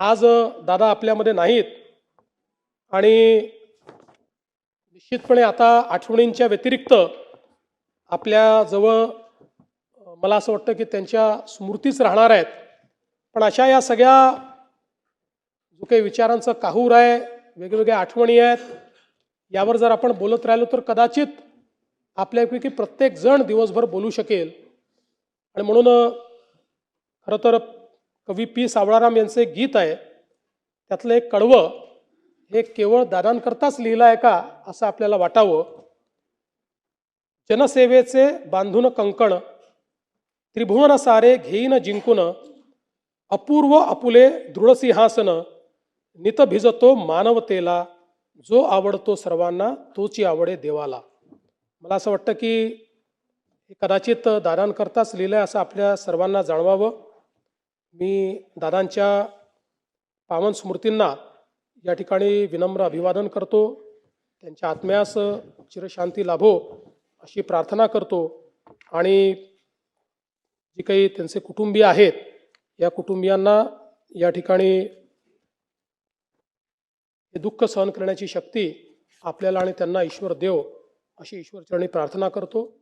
आज दादा आपल्यामध्ये नाहीत आणि निश्चितपणे आता आठवणींच्या व्यतिरिक्त आपल्याजवळ मला असं वाटतं की त्यांच्या स्मृतीच राहणार आहेत. पण अशा या सगळ्या जो काही विचारांचं काहूर आहे, वेगवेगळ्या आठवणी आहेत, यावर जर आपण बोलत राहिलो तर कदाचित आपल्यापैकी प्रत्येक जण दिवसभर बोलू शकेल. आणि म्हणून खरं तर कवी पी सावळाराम यांचं एक गीत आहे, त्यातलं एक कडवं हे केवळ दादांकरताच लिहिलं आहे का असं आपल्याला वाटावं. जनसेवेचे बांधून कंकण, त्रिभुवन सारे घेईन जिंकून, अपूर्व आपुले दृढसिंहासन, नित भिजतो मानवतेला, जो आवडतो सर्वांना तोची आवडे देवाला. मला असं वाटतं की हे कदाचित दादांकरताच लिहिलं आहे असं आपल्या सर्वांना जाणवावं. मी दादांच्या पावन स्मृतींना या ठिकाणी विनम्र अभिवादन करतो. त्यांच्या आत्म्यास चिरशांती लाभो अशी प्रार्थना करतो. आणि जी काही त्यांचे कुटुंबीय आहेत या कुटुंबियांना या ठिकाणी हे दुःख सहन करण्याची शक्ती आपल्याला आणि त्यांना ईश्वर देव अशी ईश्वरचरणी प्रार्थना करतो.